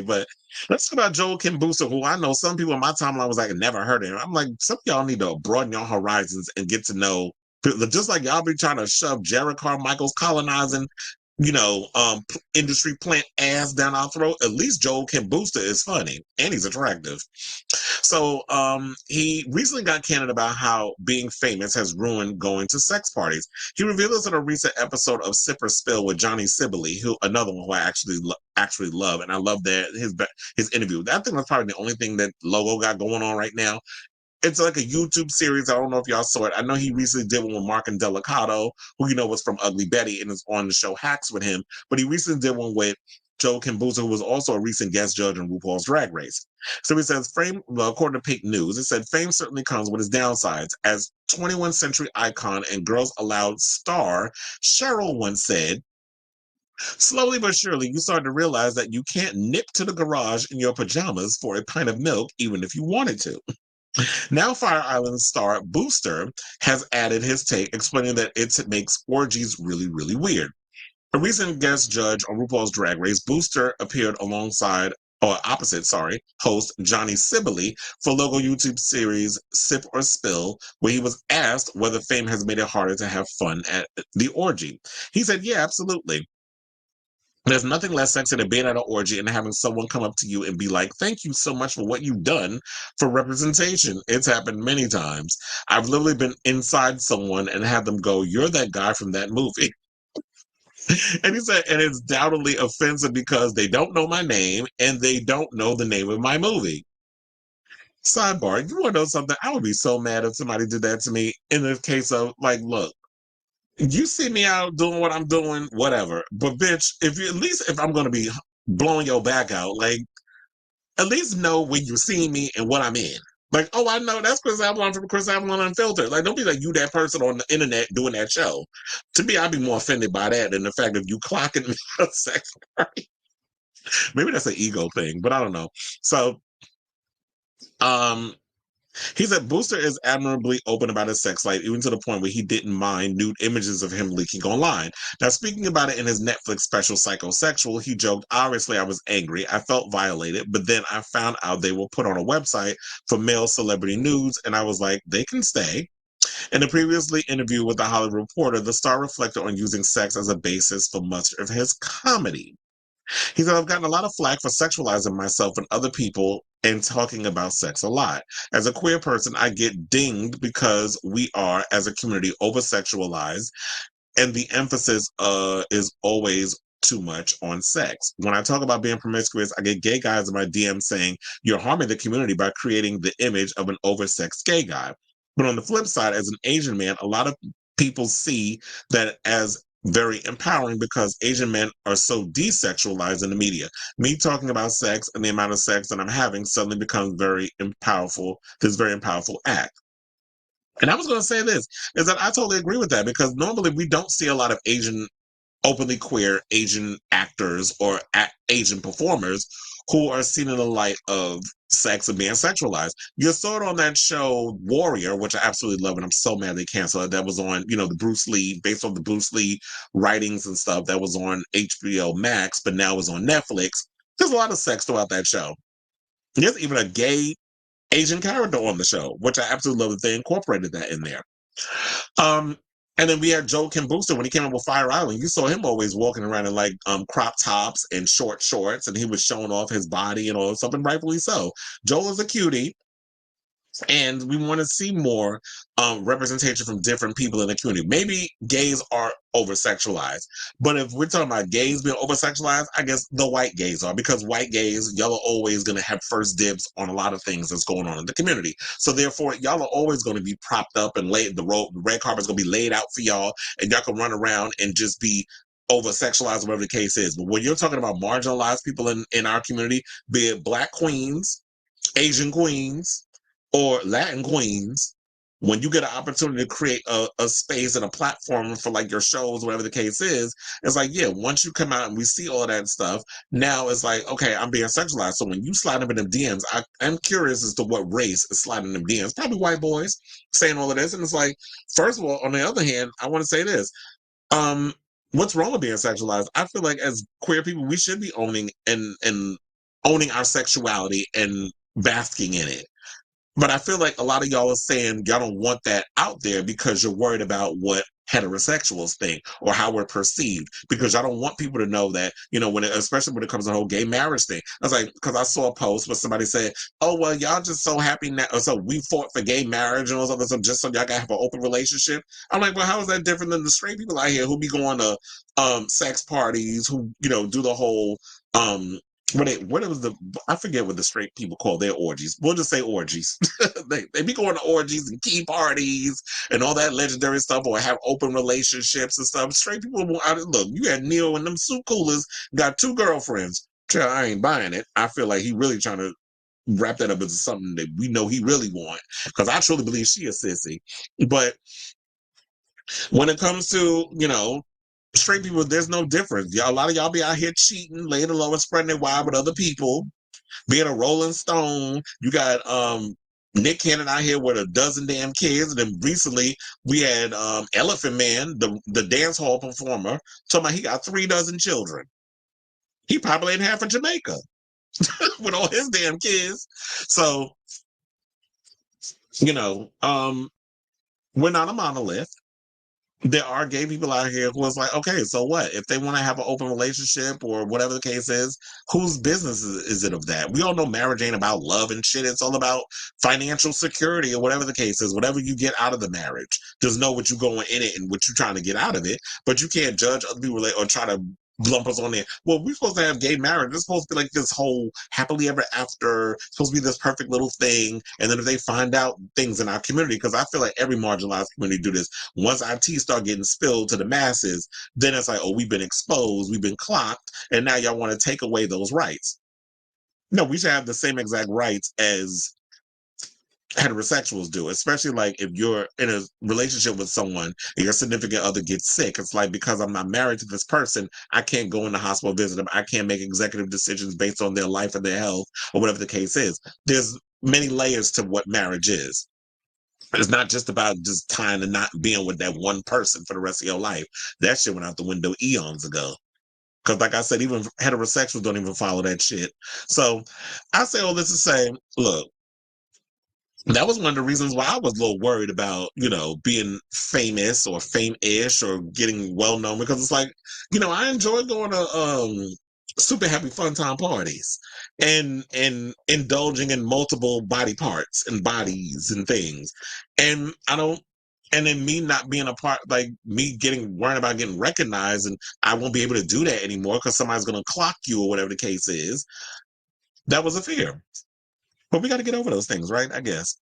But let's talk about Joel Kim Booster, who I know some people in my timeline was like, never heard of him. I'm like, some of y'all need to broaden your horizons and get to know, just like y'all be trying to shove Jared Carmichael's colonizing, industry plant ass down our throat. At least Joel Kim Booster is funny and he's attractive. So he recently got candid about how being famous has ruined going to sex parties. He revealed this in a recent episode of Sip or Spill with Johnny Sibley, who another one who I actually love, and I love that his interview. That thing was probably the only thing that Logo got going on right now. It's like a YouTube series. I don't know if y'all saw it. I know he recently did one with Mark and Delicato, who was from Ugly Betty and is on the show Hacks with him. But he recently did one with Joe Kimbuza, who was also a recent guest judge on RuPaul's Drag Race. So he says, according to Pink News, it said, fame certainly comes with its downsides. As 21st century icon and Girls Aloud star, Cheryl once said, slowly but surely, you start to realize that you can't nip to the garage in your pajamas for a pint of milk, even if you wanted to. Now, Fire Island star Booster has added his take, explaining that it makes orgies really, really weird. A recent guest judge on RuPaul's Drag Race, Booster appeared opposite, host Johnny Sibley for local YouTube series Sip or Spill, where he was asked whether fame has made it harder to have fun at the orgy. He said, yeah, absolutely. There's nothing less sexy than being at an orgy and having someone come up to you and be like, thank you so much for what you've done for representation. It's happened many times. I've literally been inside someone and had them go, you're that guy from that movie. And he said, and it's doubtedly offensive because they don't know my name and they don't know the name of my movie. Sidebar, you want to know something? I would be so mad if somebody did that to me in the case of, like, look, you see me out doing what I'm doing, whatever. But bitch, if I'm gonna be blowing your back out, like at least know when you're seeing me and what I'm in. Like, oh, I know that's Chris Avalon from Chris Avalon Unfiltered. Like, don't be like you that person on the internet doing that show. To me, I'd be more offended by that than the fact of you clocking me a sex party. Maybe that's an ego thing, but I don't know. So, um, he said Booster is admirably open about his sex life, even to the point where he didn't mind nude images of him leaking online. Now, speaking about it in his Netflix special Psychosexual, he joked, obviously, I was angry. I felt violated, but then I found out they were put on a website for male celebrity nudes, and I was like, they can stay. In a previously interview with the Hollywood Reporter, the star reflected on using sex as a basis for much of his comedy. He said, I've gotten a lot of flack for sexualizing myself and other people and talking about sex a lot. As a queer person, I get dinged because we are, as a community, over sexualized, and the emphasis is always too much on sex. When I talk about being promiscuous, I get gay guys in my DM saying, you're harming the community by creating the image of an oversexed gay guy. But on the flip side, as an Asian man, a lot of people see that as very empowering because Asian men are so desexualized in the media. Me talking about sex and the amount of sex that I'm having suddenly becomes this very powerful act. And I was going to say this, is that I totally agree with that because normally we don't see a lot of openly queer Asian actors or Asian performers who are seen in the light of sex and being sexualized. You saw it on that show Warrior, which I absolutely love, and I'm so mad they canceled it. That was on, the Bruce Lee, based on the Bruce Lee writings and stuff. That was on HBO Max, but now is on Netflix. There's a lot of sex throughout that show. There's even a gay Asian character on the show, which I absolutely love that they incorporated that in there. Um, and then we had Joe Kim Booster when he came up with Fire Island. You saw him always walking around in like crop tops and short shorts, and he was showing off his body and all of something, rightfully so. Joel is a cutie, and we want to see more representation from different people in the community. Maybe gays are over sexualized, but if we're talking about gays being over sexualized, I guess the white gays are, because white gays, y'all are always going to have first dibs on a lot of things that's going on in the community. So therefore, y'all are always going to be propped up and laid. The red carpet's going to be laid out for y'all, and y'all can run around and just be over sexualized, whatever the case is. But when you're talking about marginalized people in our community, be it Black queens, Asian queens, or Latin queens, when you get an opportunity to create a space and a platform for like your shows, whatever the case is, it's like, yeah, once you come out and we see all of that stuff, now it's like, okay, I'm being sexualized. So when you slide up in them DMs, I'm curious as to what race is sliding in them DMs. Probably white boys saying all of this. And it's like, first of all, on the other hand, I want to say this. What's wrong with being sexualized? I feel like as queer people, we should be owning and owning our sexuality and basking in it. But I feel like a lot of y'all are saying y'all don't want that out there because you're worried about what heterosexuals think or how we're perceived, because y'all don't want people to know that, especially when it comes to the whole gay marriage thing. I was like, because I saw a post where somebody said, oh, well, y'all just so happy now. So we fought for gay marriage and all this other stuff just so y'all can have an open relationship. I'm like, well, how is that different than the straight people out here who be going to sex parties, who, do the whole what it was I forget what the straight people call their orgies. We'll just say orgies. they be going to orgies and key parties and all that legendary stuff, or have open relationships and stuff. Straight people look. You had Neil and them soup coolers got 2 girlfriends. Child, I ain't buying it. I feel like he really trying to wrap that up into something that we know he really want, because I truly believe she a sissy. But when it comes to straight people, there's no difference. Y'all, a lot of y'all be out here cheating, laying low and spreading their wide with other people, being a Rolling Stone. You got Nick Cannon out here with a dozen damn kids. And then recently we had Elephant Man, the dance hall performer, talking about he got 3 dozen children. He populated half of Jamaica with all his damn kids. So, we're not a monolith. There are gay people out here who is like, okay, so what? If they want to have an open relationship or whatever the case is, whose business is it of that? We all know marriage ain't about love and shit. It's all about financial security or whatever the case is. Whatever you get out of the marriage, just know what you're going in it and what you're trying to get out of it. But you can't judge other people or try to lump us on there. Well, we're supposed to have gay marriage. It's supposed to be like this whole happily ever after. It's supposed to be this perfect little thing. And then if they find out things in our community, because I feel like every marginalized community do this, once our tea start getting spilled to the masses, then it's like, oh, we've been exposed, we've been clocked, and now y'all want to take away those rights. No, we should have the same exact rights as heterosexuals do, especially like if you're in a relationship with someone and your significant other gets sick. It's like, because I'm not married to this person, I can't go in the hospital visit them. I can't make executive decisions based on their life and their health or whatever the case is. There's many layers to what marriage is. It's not just about just tying and not being with that one person for the rest of your life. That shit went out the window eons ago. Because, like I said, even heterosexuals don't even follow that shit. So I say all this to say, look, that was one of the reasons why I was a little worried about, being famous or fame-ish or getting well known, because it's like, I enjoy going to super happy fun time parties and indulging in multiple body parts and bodies and things. And I don't and then me not being a part, like me getting worried about getting recognized, and I won't be able to do that anymore because somebody's gonna clock you or whatever the case is. That was a fear. But we got to get over those things, right? I guess.